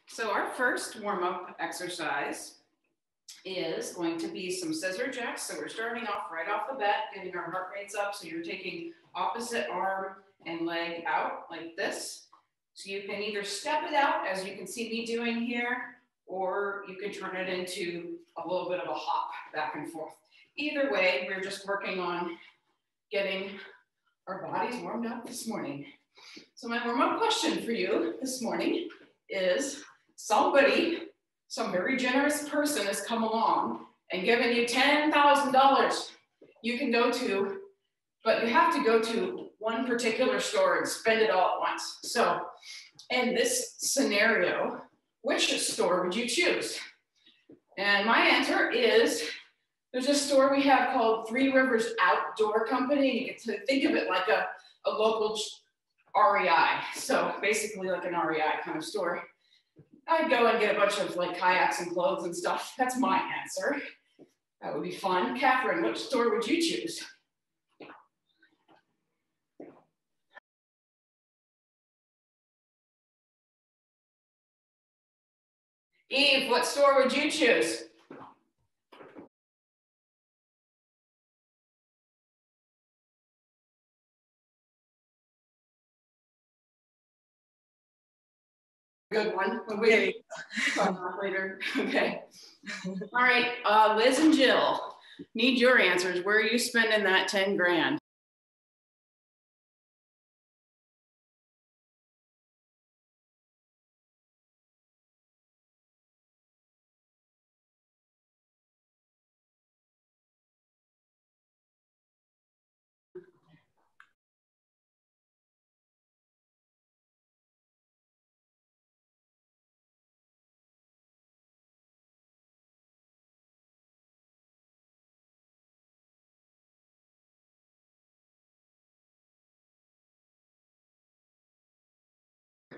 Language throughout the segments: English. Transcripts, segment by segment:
So our first warm-up exercise is going to be some scissor jacks. So we're starting off right off the bat, getting our heart rates up. So you're taking opposite arm and leg out like this. So you can either step it out, as you can see me doing here, or you can turn it into a little bit of a hop back and forth. Either way, we're just working on getting our bodies warmed up this morning. So my warm-up question for you this morning is, somebody, some very generous person has come along and given you $10,000 you can go to, but you have to go to one particular store and spend it all at once. So in this scenario, which store would you choose? And my answer is, there's a store we have called Three Rivers Outdoor Company. You get to think of it like a local REI. So basically like an REI kind of store. I'd go and get a bunch of like kayaks and clothes and stuff. That's my answer. That would be fun. Catherine, which store would you choose? Eve, what store would you choose? Good one. We'll talk later. Okay. All right, Liz and Jill, need your answers. Where are you spending that 10 grand?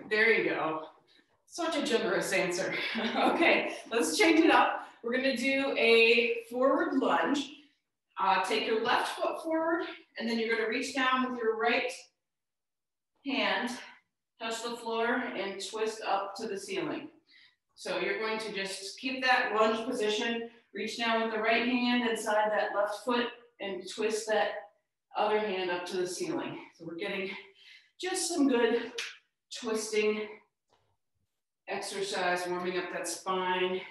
There you go. Such a generous answer. Okay, let's change it up. We're gonna do a forward lunge. Take your left foot forward, and then you're gonna reach down with your right hand, touch the floor, and twist up to the ceiling. So you're going to just keep that lunge position, reach down with the right hand inside that left foot, and twist that other hand up to the ceiling. So we're getting just some good twisting exercise, warming up that spine.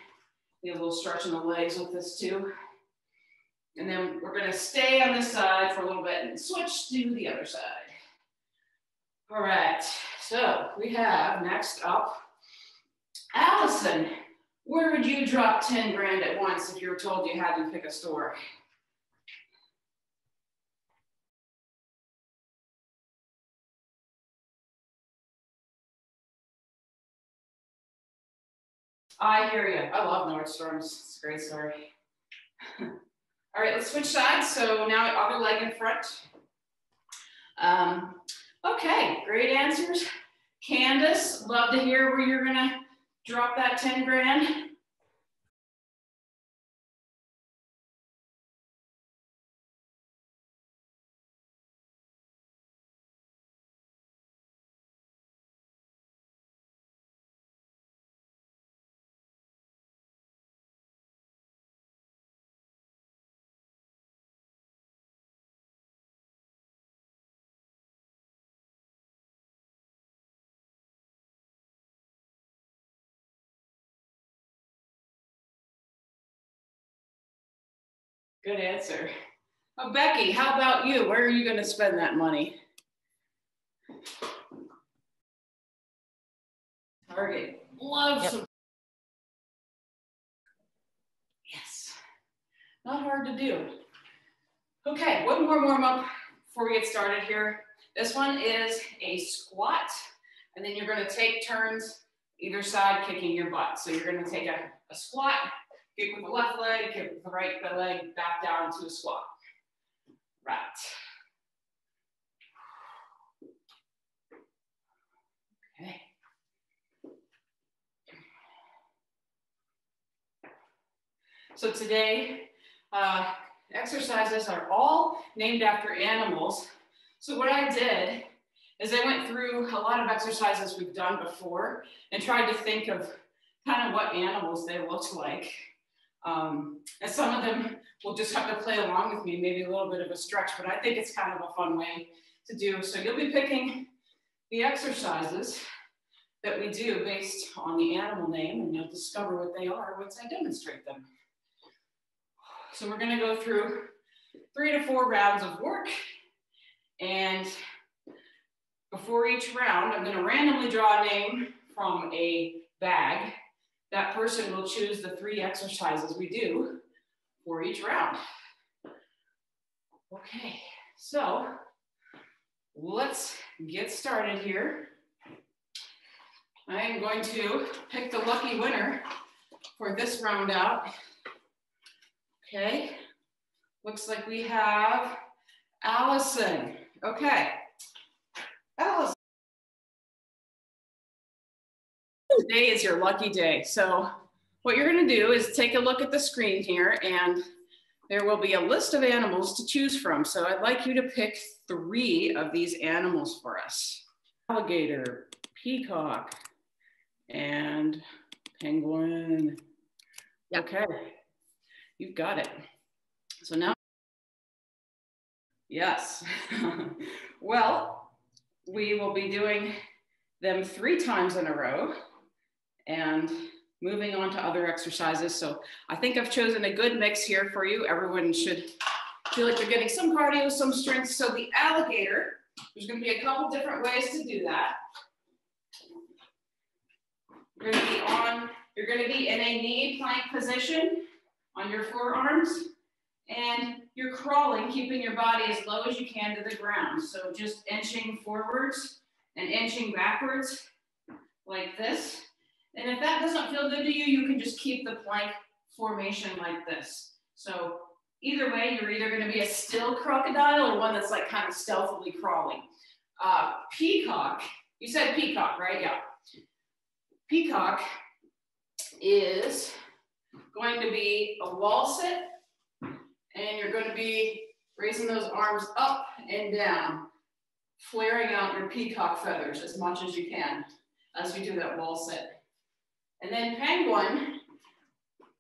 Get a little stretch in the legs with this too. And then we're gonna stay on this side for a little bit and switch to the other side. All right, so we have next up, Allison. Where would you drop 10 grand at once if you were told you had to pick a store? I hear you. I love Nordstrom's. It's a great story. All right, let's switch sides. So now other leg in front. Okay, great answers. Candace, love to hear where you're gonna drop that 10 grand. Good answer. Oh, Becky, how about you? Where are you going to spend that money? Target. Love some. Yes. Not hard to do. Okay, one more warm up before we get started here. This one is a squat, and then you're going to take turns either side kicking your butt. So you're going to take a squat, kick with the left leg, kick with the right leg, back down to a squat. Right. Okay. So today, exercises are all named after animals. So what I did is I went through a lot of exercises we've done before and tried to think of kind of what animals they look like. And some of them will just have to play along with me, maybe a little bit of a stretch, but I think it's kind of a fun way to do. So you'll be picking the exercises that we do based on the animal name, and you'll discover what they are once I demonstrate them. So we're gonna go through 3 to 4 rounds of work, and before each round, I'm gonna randomly draw a name from a bag. That person will choose the 3 exercises we do for each round. Okay, so let's get started here. I am going to pick the lucky winner for this round out. Okay, looks like we have Allison. Okay, Allison. Today is your lucky day. So what you're gonna do is take a look at the screen here, and there will be a list of animals to choose from. So I'd like you to pick 3 of these animals for us. Alligator, peacock, and penguin. Yep. Okay, you've got it. So now, yes. Well, we will be doing them 3 times in a row and moving on to other exercises. So I think I've chosen a good mix here for you. Everyone should feel like they're getting some cardio, some strength. So the alligator, there's gonna be a couple different ways to do that. You're gonna be in a knee plank position on your forearms, and you're crawling, keeping your body as low as you can to the ground. So just inching forwards and inching backwards like this. And if that doesn't feel good to you, you can just keep the plank formation like this. So either way, you're either gonna be a still crocodile or one that's like kind of stealthily crawling. Peacock, you said peacock, right? Yeah. Peacock is going to be a wall sit, and you're going to be raising those arms up and down, flaring out your peacock feathers as much as you can as you do that wall sit. And then penguin,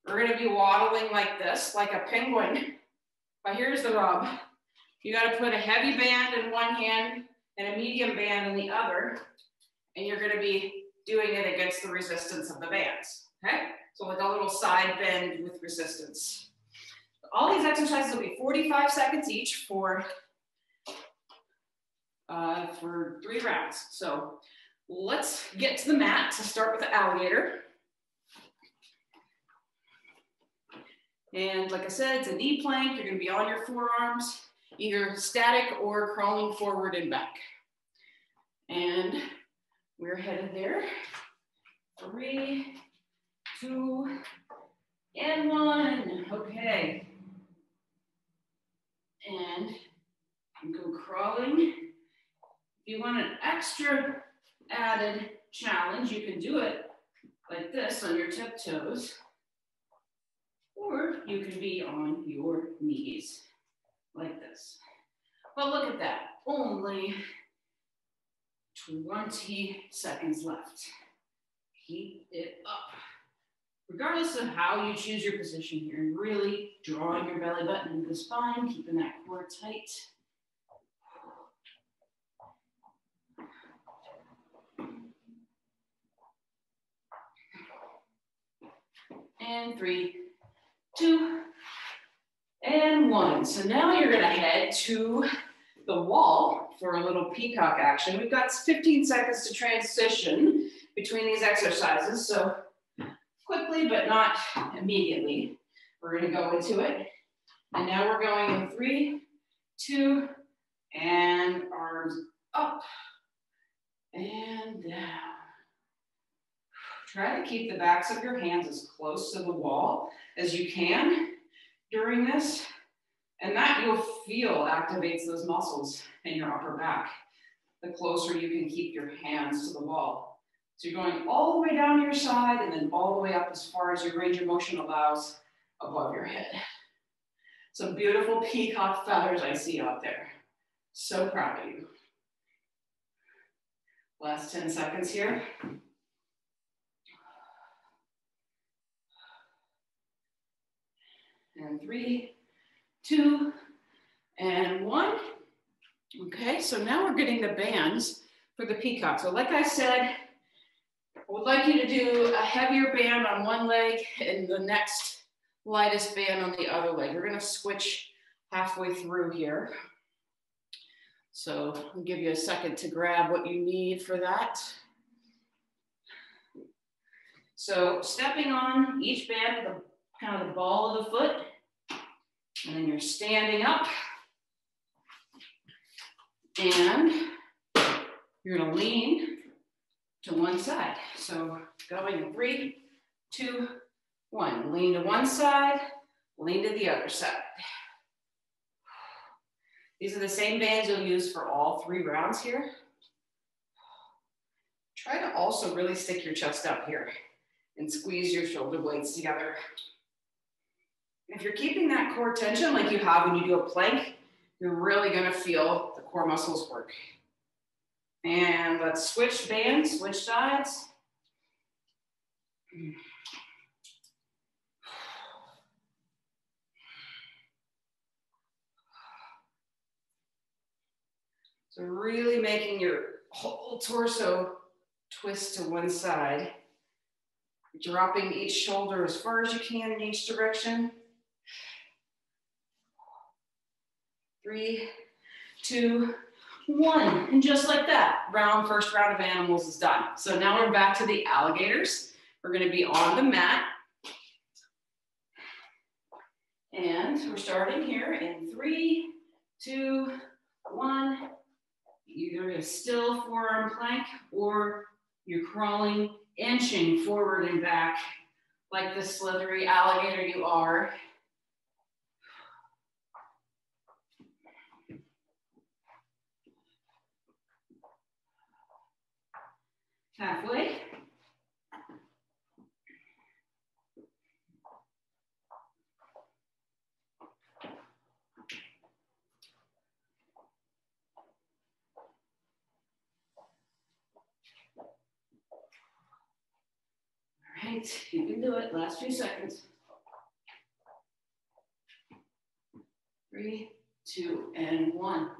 we're going to be waddling like this, like a penguin. But here's the rub. You got to put a heavy band in one hand and a medium band in the other, and you're going to be doing it against the resistance of the bands, okay? So like a little side bend with resistance. All these exercises will be 45 seconds each for 3 rounds. So let's get to the mat to start with the alligator. And like I said, it's a knee plank. You're gonna be on your forearms, either static or crawling forward and back. And we're headed there. 3, 2, and 1. Okay. And go crawling. If you want an extra added challenge, you can do it like this on your tiptoes, or you can be on your knees like this. But look at that, only 20 seconds left. Keep it up. Regardless of how you choose your position here, really drawing your belly button into the spine, keeping that core tight. And 3, 2, and 1. So now you're gonna head to the wall for a little peacock action. We've got 15 seconds to transition between these exercises. So quickly, but not immediately, we're gonna go into it. And now we're going in 3, 2, and arms up and down. Try to keep the backs of your hands as close to the wall as you can during this. And that you'll feel activates those muscles in your upper back, the closer you can keep your hands to the wall. So you're going all the way down your side and then all the way up as far as your range of motion allows above your head. Some beautiful peacock feathers I see out there. So proud of you. Last 10 seconds here. And 3, 2, and 1. Okay, so now we're getting the bands for the peacock. So like I said, I would like you to do a heavier band on one leg and the next lightest band on the other leg. We're gonna switch halfway through here. So I'll give you a second to grab what you need for that. So stepping on each band with kind of the ball of the foot, and then you're standing up, and you're gonna lean to one side. So going in 3, 2, 1. Lean to one side, lean to the other side. These are the same bands you'll use for all 3 rounds here. Try to also really stick your chest out here and squeeze your shoulder blades together. If you're keeping that core tension like you have when you do a plank, you're really gonna feel the core muscles work. And let's switch bands, switch sides. So really making your whole torso twist to one side. Dropping each shoulder as far as you can in each direction. 3, 2, 1. And just like that, first round of animals is done. So now we're back to the alligators. We're gonna be on the mat. And we're starting here in 3, 2, 1. Either a still forearm plank or you're crawling, inching forward and back like the slithery alligator you are. Halfway. All right, you can do it. Last few seconds. 3, 2, and 1.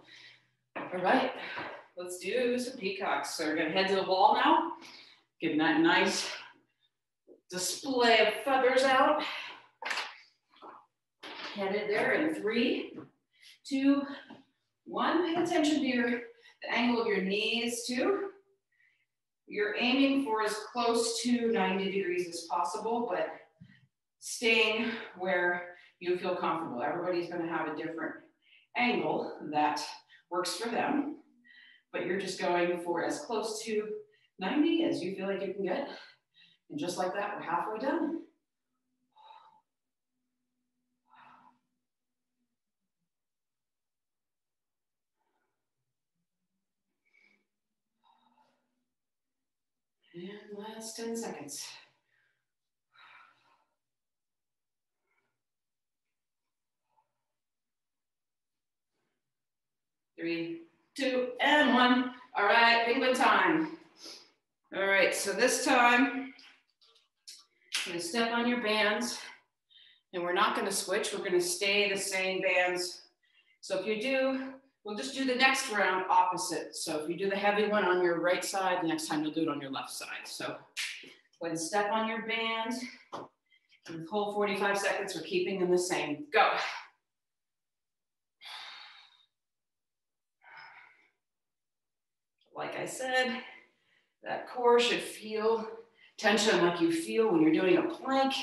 All right, let's do some peacocks. So we're gonna head to the wall now. Getting that nice display of feathers out. Headed there in 3, 2, 1. Pay attention to the angle of your knees too. You're aiming for as close to 90 degrees as possible, but staying where you feel comfortable. Everybody's gonna have a different angle that works for them, but you're just going for as close to 90 as you feel like you can get. And just like that, we're halfway done. And last 10 seconds. 3, 2, and 1. All right, penguin time. All right, so this time, you're gonna step on your bands, and we're not gonna switch, we're gonna stay the same bands. So if you do, we'll just do the next round opposite. So if you do the heavy one on your right side, the next time you'll do it on your left side. So go ahead and step on your band. And the whole 45 seconds, we're keeping them the same. Go. Like I said, that core should feel tension like you feel when you're doing a plank.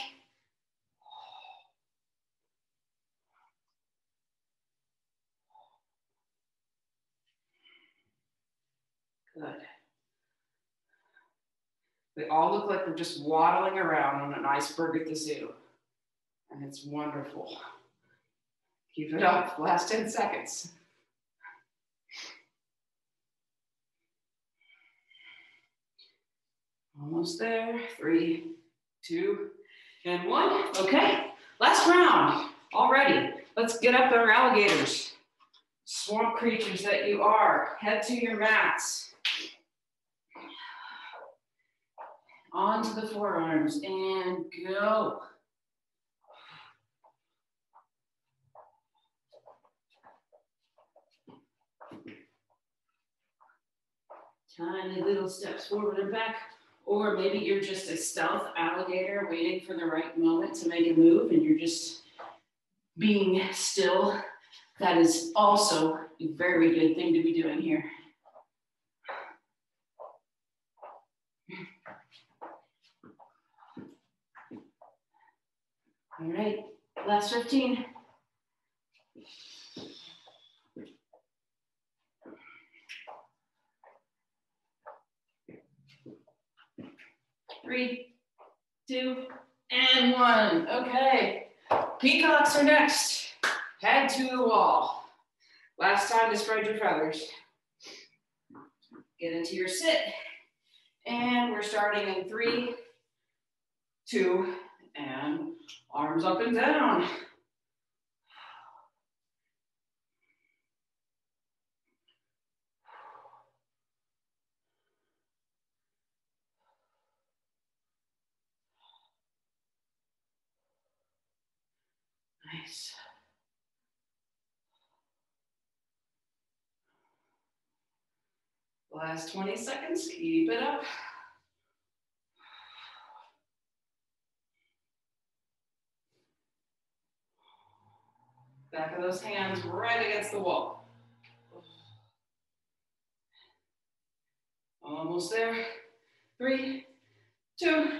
Good. We all look like we're just waddling around on an iceberg at the zoo. And it's wonderful. Keep it up, last 10 seconds. Almost there, 3, 2, and 1. Okay, last round, already. Let's get up our alligators. Swamp creatures that you are, head to your mats. Onto the forearms and go. Tiny little steps forward and back. Or maybe you're just a stealth alligator waiting for the right moment to make a move and you're just being still. That is also a very good thing to be doing here. All right, last 15. 3, 2, and 1. Okay, peacocks are next. Head to the wall. Last time to spread your feathers. Get into your sit. And we're starting in 3, 2, and arms up and down. Nice. Last 20 seconds, keep it up. Back of those hands right against the wall. Almost there. 3, 2,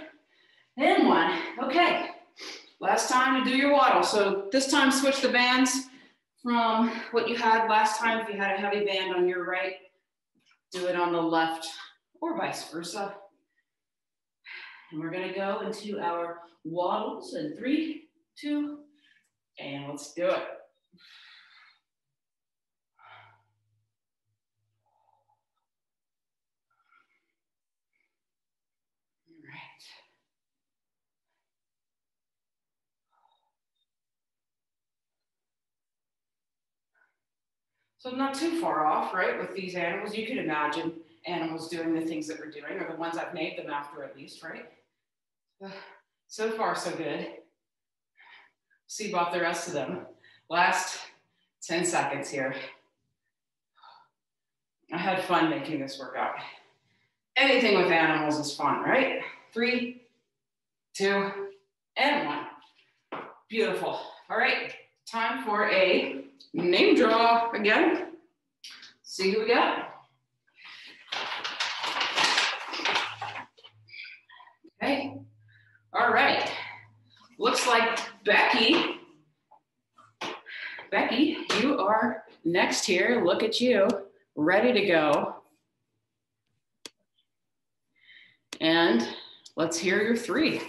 and 1. Okay, last time to do your waddle. So this time switch the bands from what you had last time. If you had a heavy band on your right, do it on the left or vice versa. And we're gonna go into our waddles in 3, 2, and let's do it. So not too far off, right? With these animals, you can imagine animals doing the things that we're doing, or the ones I've named them after at least, right? So far, so good. See about the rest of them. Last 10 seconds here. I had fun making this workout. Anything with animals is fun, right? 3, 2, and 1. Beautiful. All right, time for a name draw again. See who we got. Okay. All right. Looks like Becky. Becky, you are next here. Look at you, ready to go. And let's hear your 3.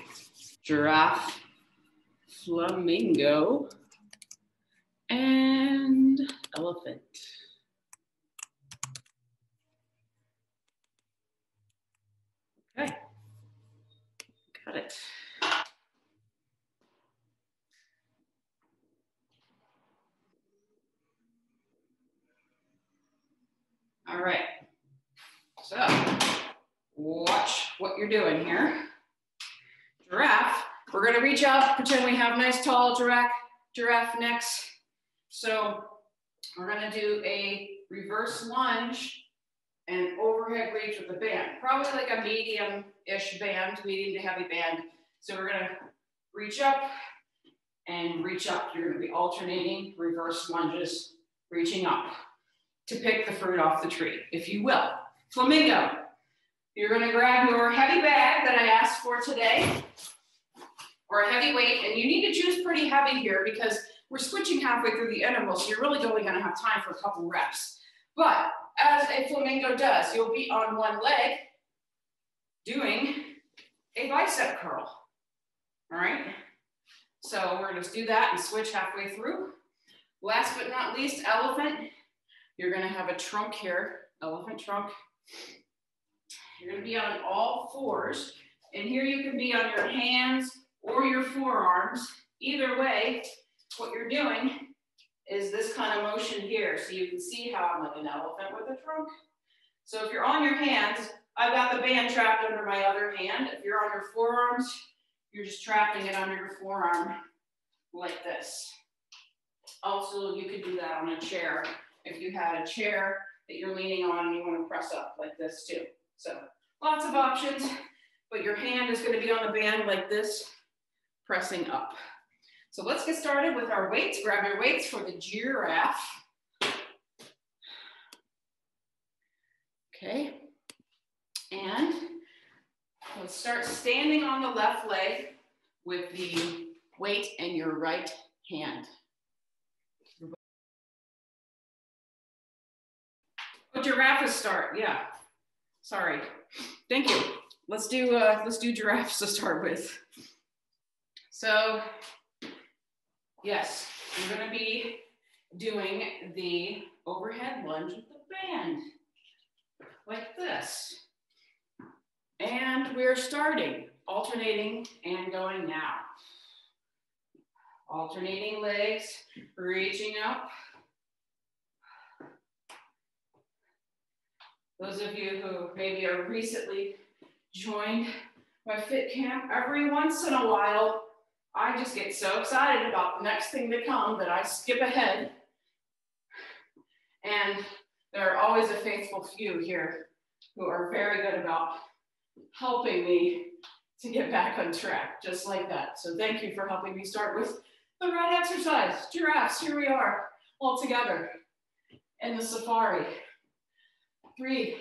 Giraffe, flamingo, and elephant. Okay, got it. All right, so watch what you're doing here. Giraffe, we're gonna reach up, pretend we have nice tall giraffe necks. So we're gonna do a reverse lunge and overhead reach with the band. Probably like a medium-ish band, medium to heavy band. So we're gonna reach up and reach up. You're gonna be alternating reverse lunges, reaching up to pick the fruit off the tree, if you will. Flamingo, you're gonna grab your heavy bag that I asked for today, or a heavy weight, and you need to choose pretty heavy here because we're switching halfway through the interval, so you're really only gonna have time for a couple reps. But as a flamingo does, you'll be on one leg doing a bicep curl, all right? So we're gonna do that and switch halfway through. Last but not least, elephant. You're gonna have a trunk here, elephant trunk. You're gonna be on all 4s, and here you can be on your hands or your forearms. Either way, what you're doing is this kind of motion here. So you can see how I'm like an elephant with a trunk. So if you're on your hands, I've got the band trapped under my other hand. If you're on your forearms, you're just trapping it under your forearm like this. Also, you could do that on a chair. If you had a chair that you're leaning on and you want to press up like this too. So lots of options, but your hand is going to be on the band like this, pressing up. So let's get started with our weights. Grab your weights for the giraffe. Okay, and let's start standing on the left leg with the weight in your right hand. Oh, giraffes start, yeah. Sorry, thank you. Let's do giraffes to start with. So, yes, we're gonna be doing the overhead lunge with the band, like this. And we're starting, alternating and going now. Alternating legs, reaching up. Those of you who maybe are recently joined my fit camp, every once in a while, I just get so excited about the next thing to come that I skip ahead. And there are always a faithful few here who are very good about helping me to get back on track, just like that. So thank you for helping me start with the right exercise. Giraffes, here we are, all together in the safari. 3,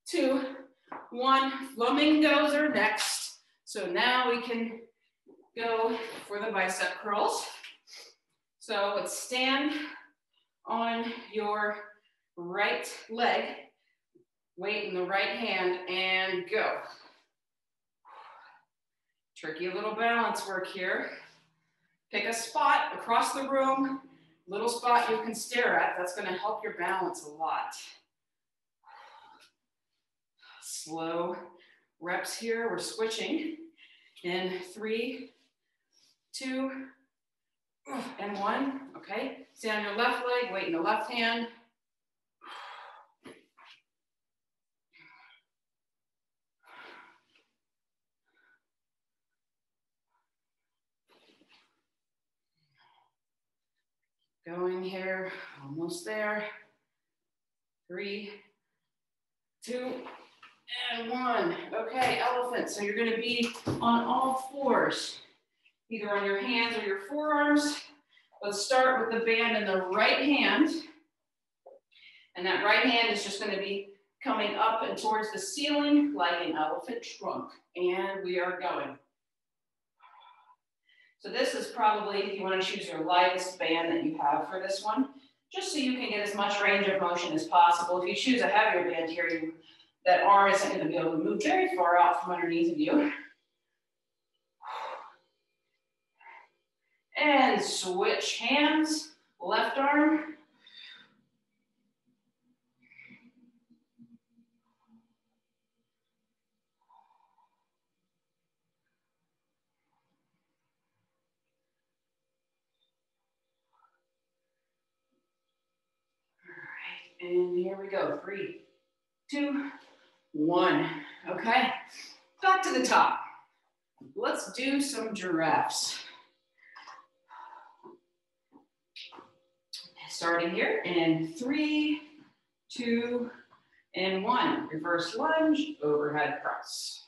2, 1, flamingos are next. So now we can go for the bicep curls. So let's stand on your right leg, weight in the right hand, and go. Tricky little balance work here. Pick a spot across the room, little spot you can stare at. That's going to help your balance a lot. Slow reps here. We're switching in 3, 2, and 1. Okay, stand on your left leg, weight in the left hand. Going here, almost there. 3, 2, and 1. Okay, elephant. So you're going to be on all fours, either on your hands or your forearms. Let's start with the band in the right hand. And that right hand is just going to be coming up and towards the ceiling like an elephant trunk. And we are going. So this is probably, you want to choose your lightest band that you have for this one, just so you can get as much range of motion as possible. If you choose a heavier band here, that arm isn't going to be able to move very far out from underneath of you. And switch hands, left arm. And here we go, 3, 2, 1. Okay, back to the top. Let's do some giraffes. Starting here in 3, 2, and 1. Reverse lunge, overhead press.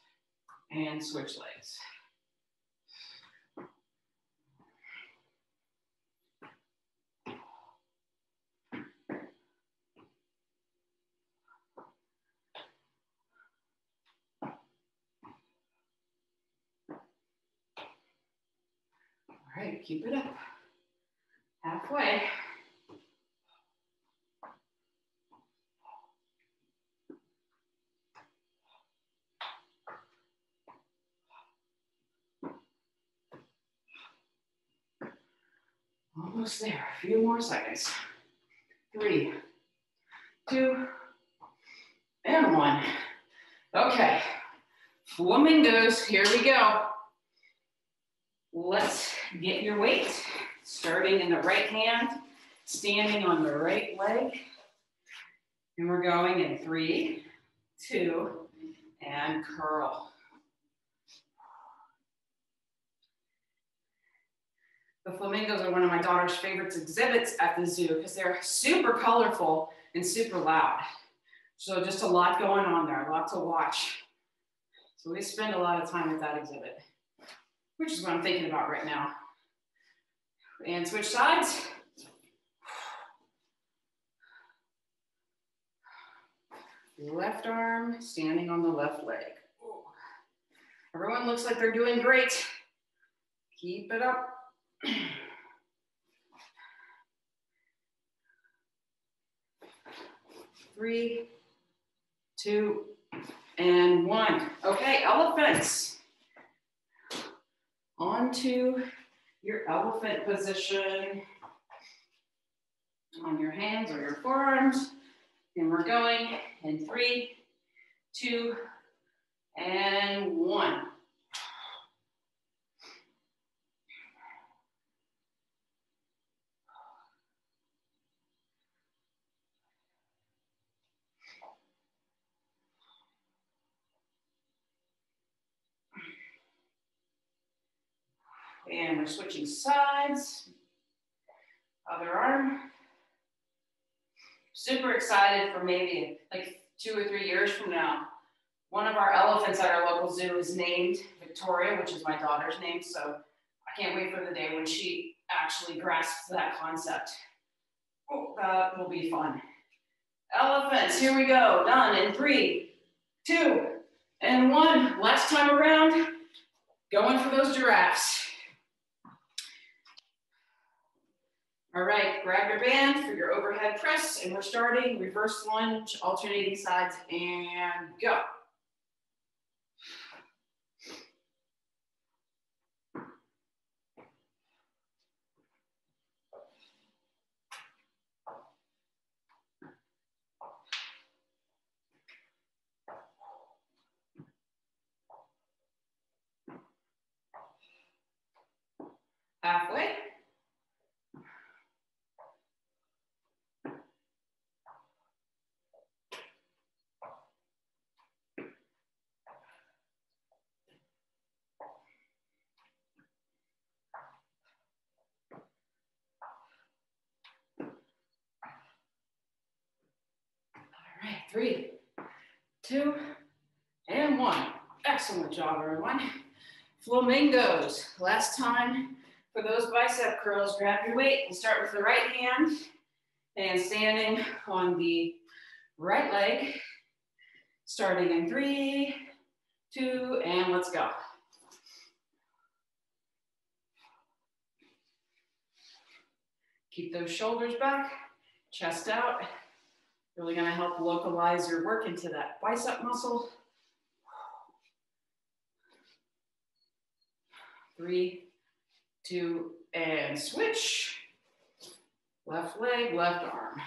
And switch legs. All right, keep it up. Halfway. Almost there, a few more seconds. 3, 2, and 1. Okay, flamingos, here we go. Let's get your weight. Starting in the right hand, standing on the right leg. And we're going in 3, 2, and curl. The flamingos are one of my daughter's favorite exhibits at the zoo because they're super colorful and super loud. So just a lot going on there, a lot to watch. So we spend a lot of time with that exhibit, which is what I'm thinking about right now. And switch sides. Left arm standing on the left leg. Everyone looks like they're doing great. Keep it up. 3, 2, and 1. Okay, elephants. Onto your elephant position on your hands or your forearms. And we're going in 3, 2, and 1. And we're switching sides. Other arm. Super excited for maybe like 2 or 3 years from now. One of our elephants at our local zoo is named Victoria, which is my daughter's name. So I can't wait for the day when she actually grasps that concept. Oh, that will be fun. Elephants, here we go. Done in 3, 2, and 1. Last time around, going for those giraffes. All right, grab your band for your overhead press, and we're starting reverse lunge, alternating sides, and go. Halfway. All right, 3, 2, and 1. Excellent job, everyone. Flamingos. Last time for those bicep curls, grab your weight and start with the right hand and standing on the right leg. Starting in 3, 2, and let's go. Keep those shoulders back, chest out. Really gonna help localize your work into that bicep muscle. 3, 2, and switch. Left leg, left arm.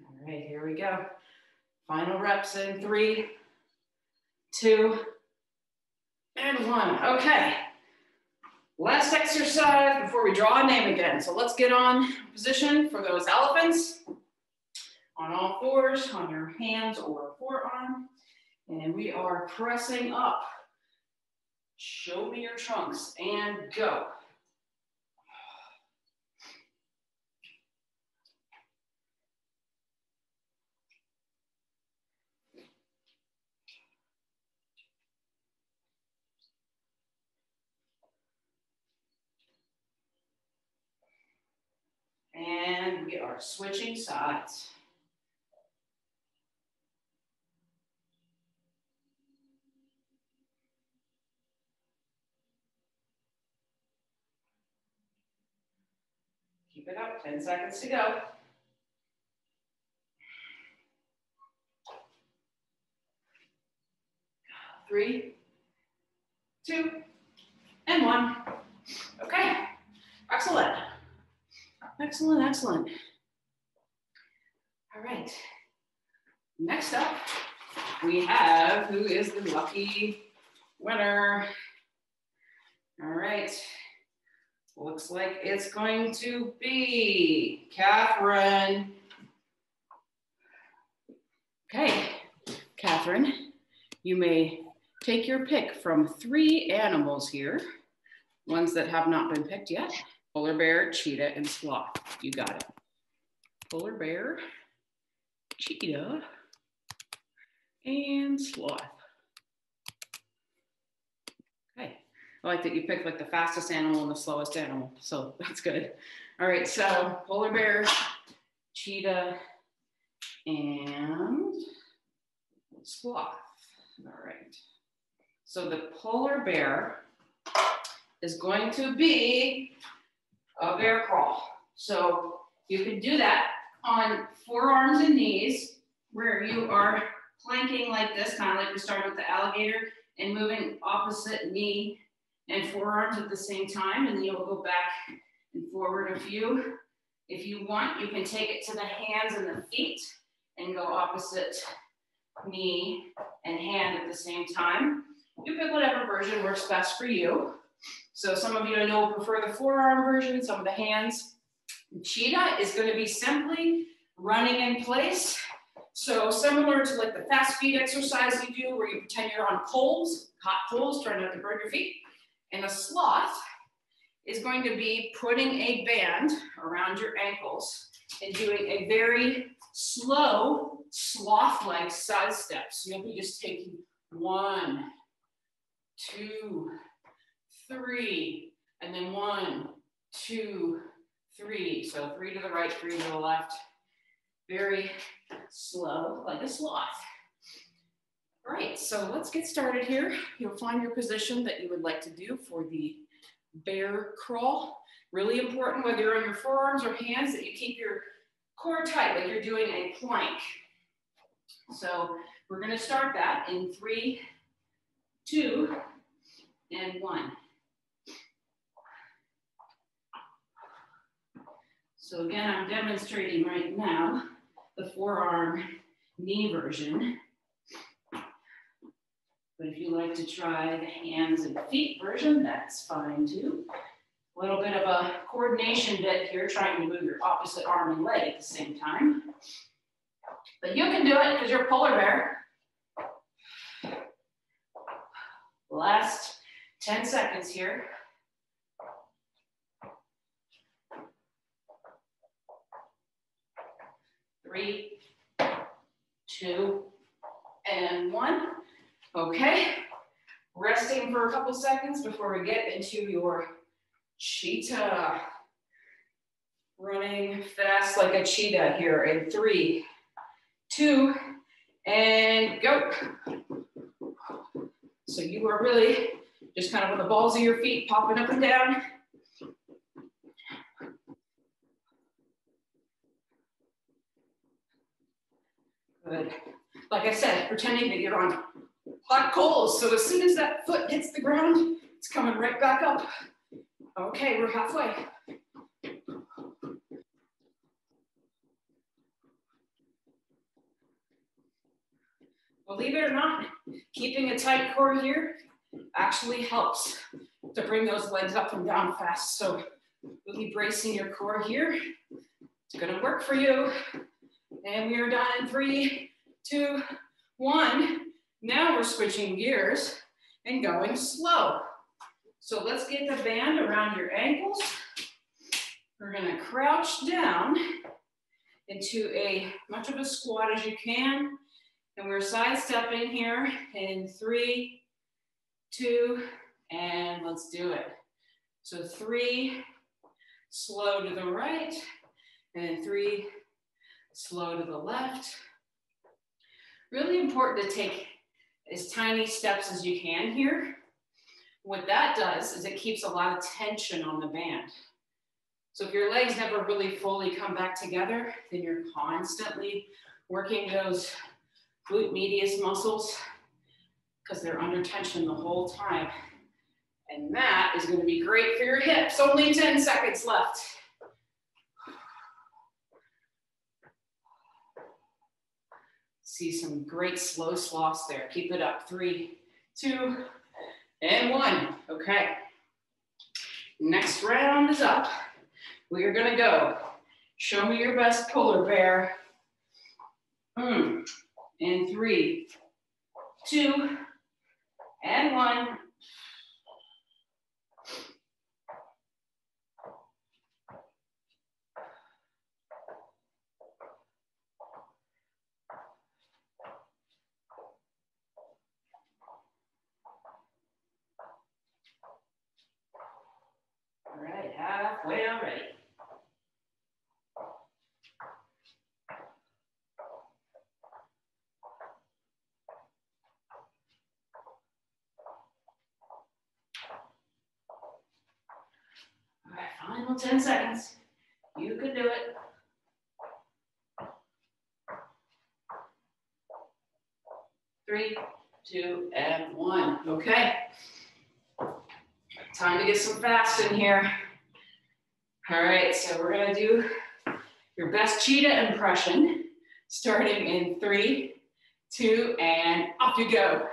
All right, here we go. Final reps in 3, 2, and 1. Okay. Last exercise before we draw a name again. So let's get on position for those elephants. On all fours, on your hands or forearm. And we are pressing up. Show me your trunks and go. And we are switching sides. Keep it up, 10 seconds to go. 3, 2, and 1. Okay, excellent. Excellent, excellent. All right, next up, we have who is the lucky winner. All right, looks like it's going to be Catherine. Okay, Catherine, you may take your pick from 3 animals here, ones that have not been picked yet. Polar bear, cheetah, and sloth. You got it. Polar bear, cheetah, and sloth. Okay, I like that you picked like the fastest animal and the slowest animal, so that's good. All right, so polar bear, cheetah, and sloth. All right, so the polar bear is going to be a bear crawl. So you can do that on forearms and knees, where you are planking like this, kind of like we started with the alligator, and moving opposite knee and forearms at the same time, and then you'll go back and forward a few. If you want, you can take it to the hands and the feet and go opposite knee and hand at the same time. You pick whatever version works best for you. So some of you I know prefer the forearm version, some of the hands. Cheetah is going to be simply running in place. So similar to like the fast feet exercise you do where you pretend you're on coals, hot coals, trying not to burn your feet. And a sloth is going to be putting a band around your ankles and doing a very slow sloth-like side step. So you'll be just taking 1, 2, 3, and then 1, 2, 3. So 3 to the right, 3 to the left. Very slow, like a sloth. All right, so let's get started here. You'll find your position that you would like to do for the bear crawl. Really important, whether you're on your forearms or hands, that you keep your core tight, like you're doing a plank. So we're gonna start that in 3, 2, and 1. So again, I'm demonstrating right now the forearm knee version. But if you like to try the hands and feet version, that's fine too. A little bit of a coordination bit here, trying to move your opposite arm and leg at the same time. But you can do it because you're a polar bear. Last 10 seconds here. 3, 2, and 1. Okay, resting for a couple seconds before we get into your cheetah. Running fast like a cheetah here in 3, 2, and go. So you are really just kind of with the balls of your feet popping up and down. Good. Like I said, pretending that you're on hot coals. So as soon as that foot hits the ground, it's coming right back up. Okay, we're halfway. Believe it or not, keeping a tight core here actually helps to bring those legs up and down fast. So really bracing your core here. It's gonna work for you. And we are done in 3, 2, 1. Now we're switching gears and going slow. So let's get the band around your ankles. We're gonna crouch down into as much of a squat as you can. And we're sidestepping here in 3, 2, and let's do it. So 3, slow to the right, and 3, slow to the left. Really important to take as tiny steps as you can here. What that does is it keeps a lot of tension on the band. So if your legs never really fully come back together, then you're constantly working those glute medius muscles because they're under tension the whole time. And that is going to be great for your hips. Only 10 seconds left. See some great slow sloths there. Keep it up. 3, 2, and 1. Okay. Next round is up. We are going to go. Show me your best polar bear. In 3, 2, and 1. All right, halfway already. All right, final 10 seconds. You can do it. 3, 2, and 1. Okay. Time to get some fast in here. All right, so we're gonna do your best cheetah impression, starting in 3, 2, and off you go.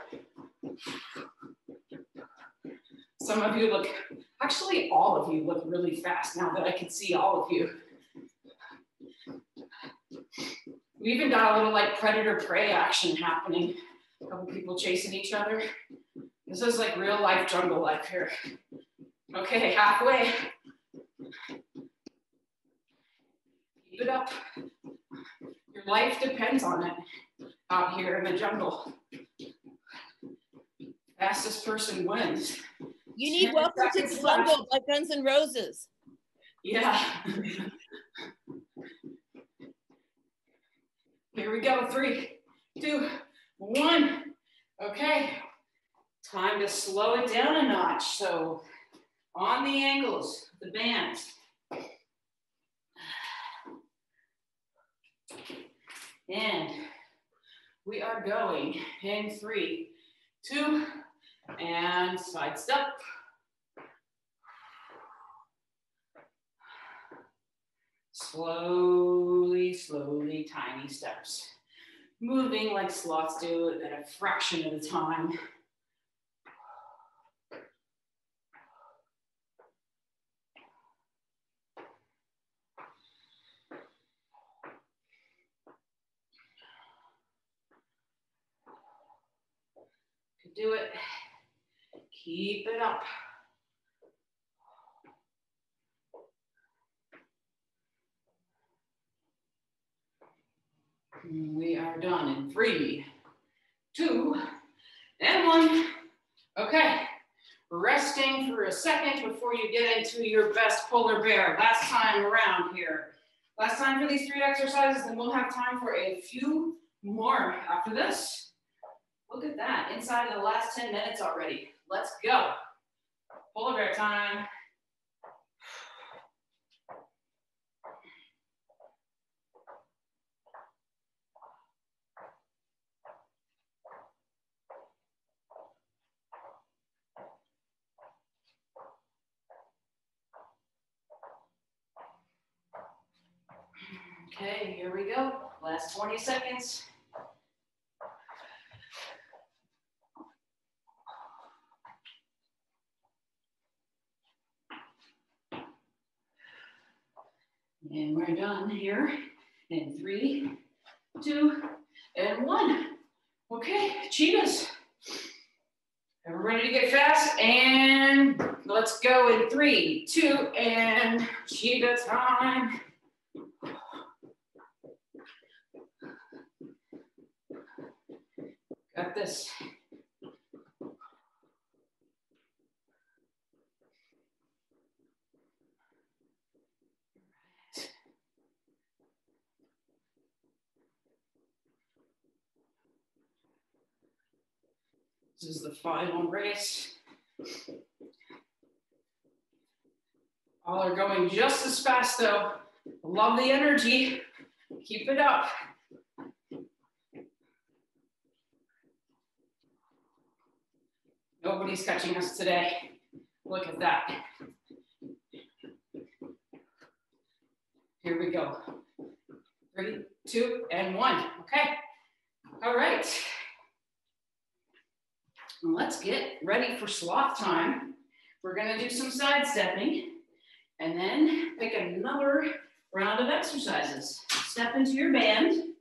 Some of you look, actually all of you look really fast now that I can see all of you. We even got a little like predator-prey action happening. A couple people chasing each other. This is like real life jungle life here. Okay, halfway. Keep it up. Your life depends on it out here in the jungle. Fastest person wins. You need Welcome to the Jungle by Guns N' Roses. Yeah. Here we go. 3, 2, 1. Okay. Time to slow it down a notch. So on the ankles, the bands. And we are going in 3, 2, and side step. Slowly, slowly, tiny steps. Moving like sloths do at a fraction of the time. Could do it. Keep it up. We are done in 3, 2, and 1. Okay, resting for a second before you get into your best polar bear. Last time around here. Last time for these 3 exercises, then we'll have time for a few more after this. Look at that, inside of the last 10 minutes already. Let's go. Polar bear time. Okay, here we go. Last 20 seconds. And we're done here in 3, 2, and 1. Okay, cheetahs. Everybody ready to get fast? And let's go in 3, 2, and cheetah time. Got this. This is the final race. All are going just as fast though. Love the energy. Keep it up. Nobody's catching us today. Look at that. Here we go. 3, 2, and 1. Okay. All right. Let's get ready for sloth time. We're gonna do some side stepping and then pick another round of exercises. Step into your band,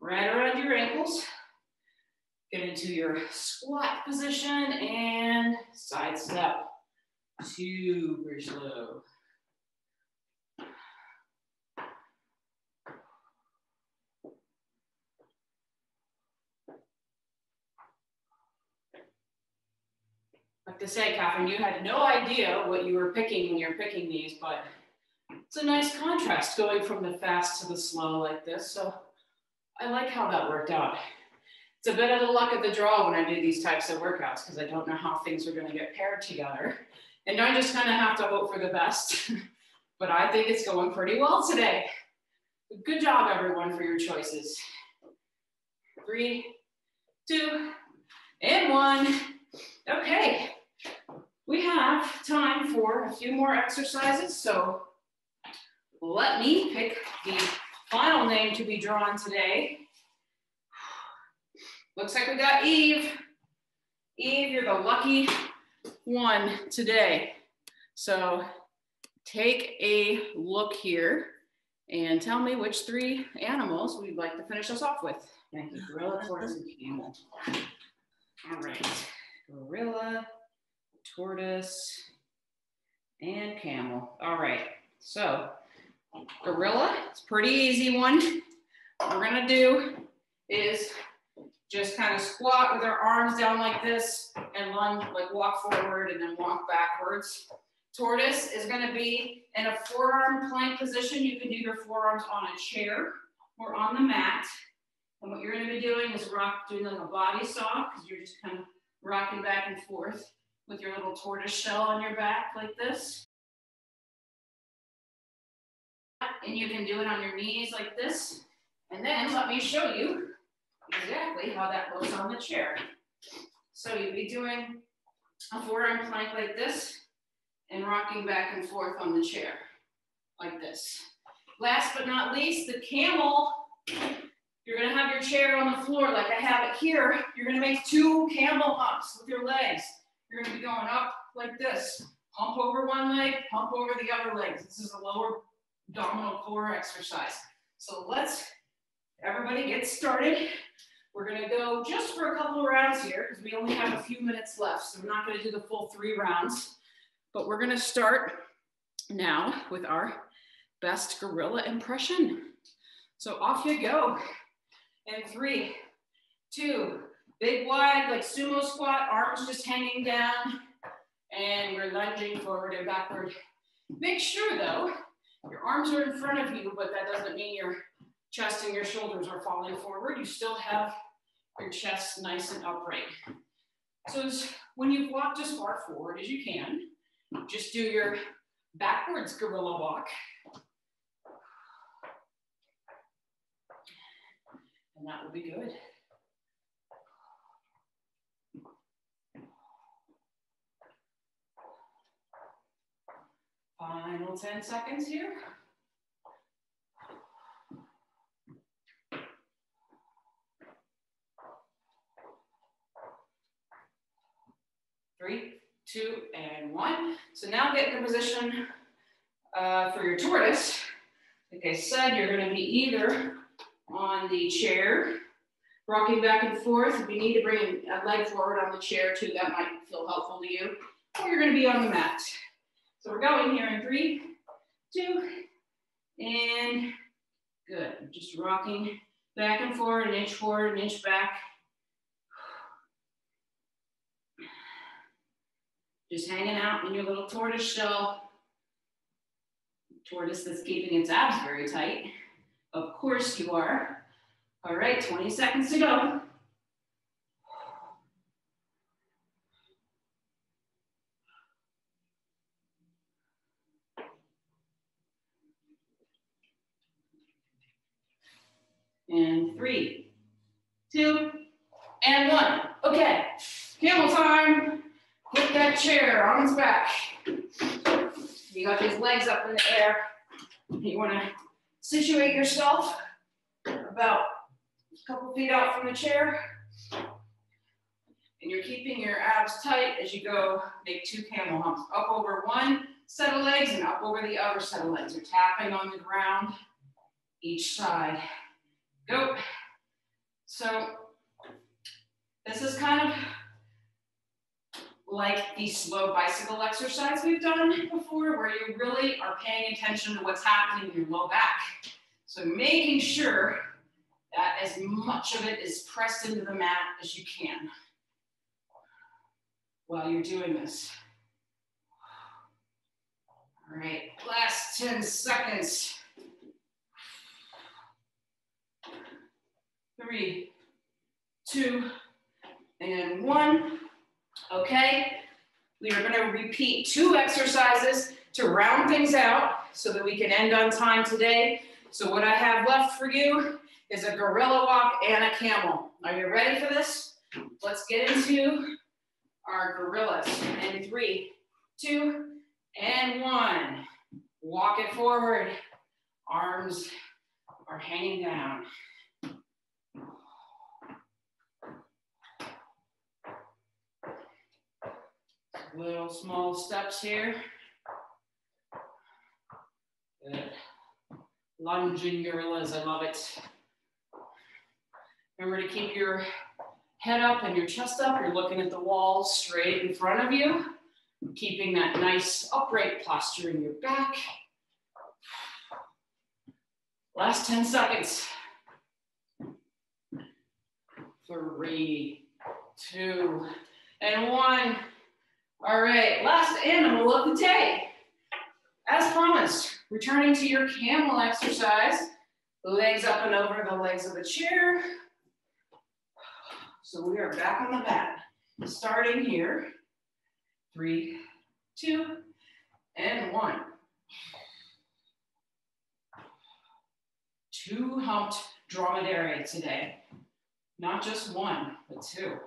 right around your ankles. Get into your squat position and side step. Super slow. Like to say, Catherine, you had no idea what you were picking when you're picking these, but it's a nice contrast going from the fast to the slow like this. So I like how that worked out. It's a bit of the luck of the draw when I do these types of workouts because I don't know how things are going to get paired together. And I just kind of have to hope for the best. But I think it's going pretty well today. Good job, everyone, for your choices. 3, 2, and 1. Okay, we have time for a few more exercises. So let me pick the final name to be drawn today. Looks like we got Eve. Eve, you're the lucky one today. So take a look here and tell me which 3 animals we'd like to finish us off with. Thank you, gorilla, tortoise, and camel. All right, gorilla, tortoise, and camel. All right, so gorilla, it's a pretty easy one. What we're gonna do is just kind of squat with our arms down like this and lunge, like walk forward and then walk backwards. Tortoise is going to be in a forearm plank position. You can do your forearms on a chair or on the mat. And what you're going to be doing is doing like a body saw, because you're just kind of rocking back and forth with your little tortoise shell on your back like this. And you can do it on your knees like this. And then let me show you exactly how that looks on the chair. So you'd be doing a forearm plank like this and rocking back and forth on the chair like this. Last but not least, the camel. You're gonna have your chair on the floor like I have it here. You're gonna make 2 camel humps with your legs. You're gonna be going up like this. Hump over one leg, hump over the other leg. This is a lower abdominal core exercise. So let's everybody get started. We're gonna go just for a couple of rounds here because we only have a few minutes left. So we're not gonna do the full 3 rounds, but we're gonna start now with our best gorilla impression. So off you go. And 3, 2, big wide, like sumo squat, arms just hanging down, and we're lunging forward and backward. Make sure though, your arms are in front of you, but that doesn't mean your chest and your shoulders are falling forward. You still have your chest nice and upright. So when you've walked as far forward as you can, just do your backwards gorilla walk. And that will be good. Final 10 seconds here. 3, 2, and 1. So now get in a position for your tortoise. Like I said, you're going to be either on the chair, rocking back and forth. If you need to bring a leg forward on the chair too, that might feel helpful to you. Or you're going to be on the mat. So we're going here in 3, 2, and good. Just rocking back and forward, an inch forward, an inch back. Just hanging out in your little tortoise shell. Tortoise that's keeping its abs very tight. Of course you are. All right, 20 seconds to go. And 3, 2, and 1. Okay, camel time. Put that chair on its back. You got these legs up in the air. You want to situate yourself about a couple feet out from the chair. And you're keeping your abs tight as you go make 2 camel humps. Up over one set of legs and up over the other set of legs. You're tapping on the ground each side. Go. So This is kind of like the slow bicycle exercise we've done before, where you really are paying attention to what's happening in your low back. So making sure that as much of it is pressed into the mat as you can while you're doing this. All right, last 10 seconds. 3, 2, and 1. Okay, we are going to repeat 2 exercises to round things out so that we can end on time today. So what I have left for you is a gorilla walk and a camel. Are you ready for this? Let's get into our gorillas. In 3, 2, and 1. Walk it forward. Arms are hanging down. Little small steps here. Good. Lunging gorillas, I love it. Remember to keep your head up and your chest up. You're looking at the wall straight in front of you, keeping that nice upright posture in your back. Last 10 seconds. 3, 2, and 1. All right, last animal of the day. As promised, returning to your camel exercise, legs up and over the legs of the chair. So we are back on the mat. Starting here, 3, 2, and 1. 2 humped dromedary today. Not just 1, but 2.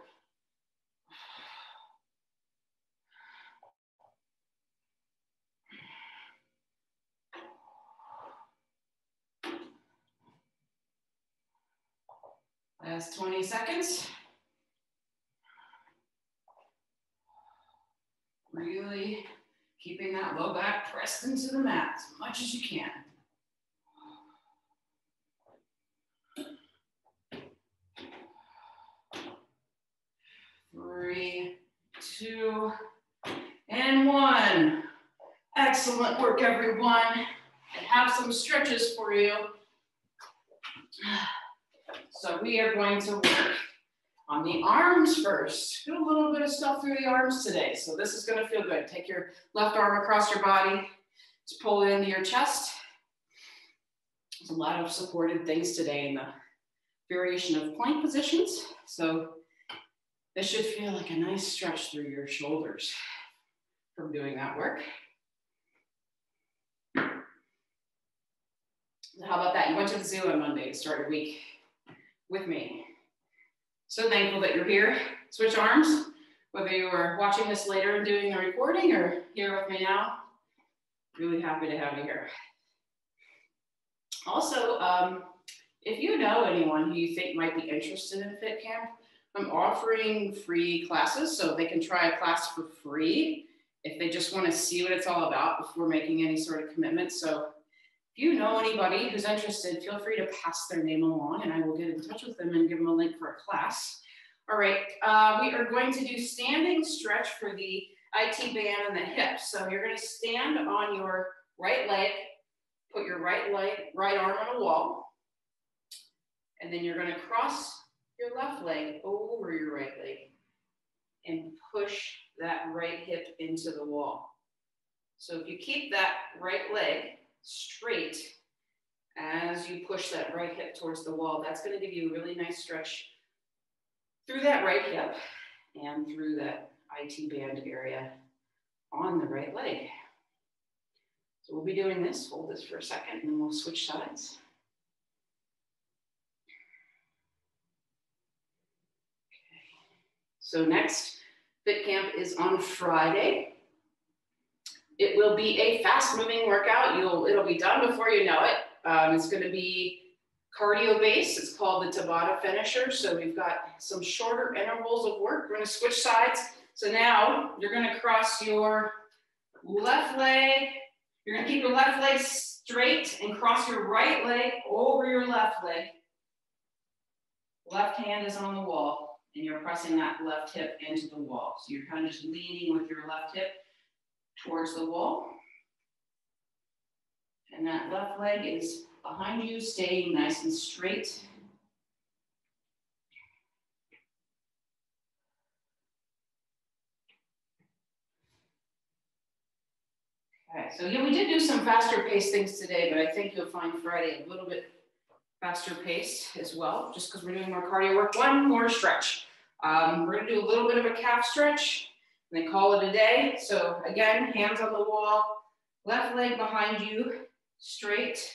Last 20 seconds. Really keeping that low back pressed into the mat as much as you can. 3, 2, and 1. Excellent work, everyone. I have some stretches for you. So we are going to work on the arms first. Do a little bit of stuff through the arms today. So this is going to feel good. Take your left arm across your body. Just pull it into your chest. There's a lot of supported things today in the variation of plank positions. So this should feel like a nice stretch through your shoulders from doing that work. How about that? You went to the zoo on Monday to start your week with me. So thankful that you're here. Switch arms, whether you are watching this later and doing a recording or here with me now. Really happy to have you here. Also, if you know anyone who you think might be interested in Fit Camp, I'm offering free classes so they can try a class for free if they just want to see what it's all about before making any sort of commitment. So if you know anybody who's interested, feel free to pass their name along and I will get in touch with them and give them a link for a class. All right, we are going to do standing stretch for the IT band and the hips. So you're going to stand on your right leg, put your right arm on a wall, and then you're going to cross your left leg over your right leg and push that right hip into the wall. So if you keep that right leg straight as you push that right hip towards the wall, that's going to give you a really nice stretch through that right hip and through that IT band area on the right leg. So we'll be doing this. Hold this for a second and then we'll switch sides. So next Fit Camp is on Friday. It will be a fast moving workout. It'll be done before you know it. It's going to be cardio based. It's called the Tabata finisher. So we've got some shorter intervals of work. We're going to switch sides. So now you're going to cross your left leg. You're going to keep your left leg straight and cross your right leg over your left leg. Left hand is on the wall. and you're pressing that left hip into the wall. So you're kind of just leaning with your left hip towards the wall. And that left leg is behind you, staying nice and straight. Okay, so yeah, we did do some faster paced things today, but I think you'll find Friday a little bit faster paced as well, just because we're doing more cardio work. One more stretch. We're gonna do a little bit of a calf stretch and then call it a day. So again, hands on the wall, left leg behind you, straight.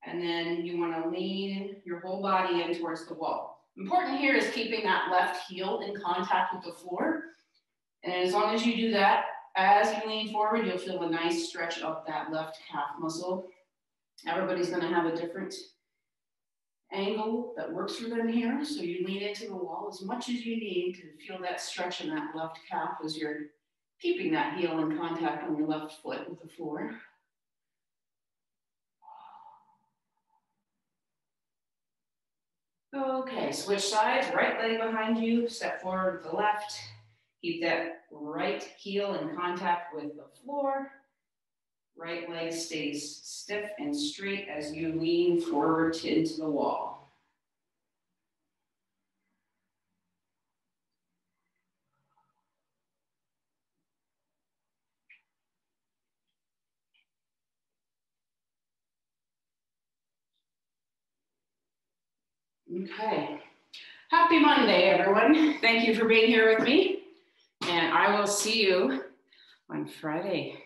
And then you wanna lean your whole body in towards the wall. Important here is keeping that left heel in contact with the floor. And as long as you do that, as you lean forward, you'll feel a nice stretch up that left calf muscle. Everybody's gonna have a different angle that works for them here. So you lean into the wall as much as you need to feel that stretch in that left calf as you're keeping that heel in contact on your left foot with the floor. Okay, switch sides, right leg behind you, step forward with the left. Keep that right heel in contact with the floor. Right leg stays stiff and straight as you lean forward into the wall. Okay. Happy Monday, everyone. Thank you for being here with me. And I will see you on Friday.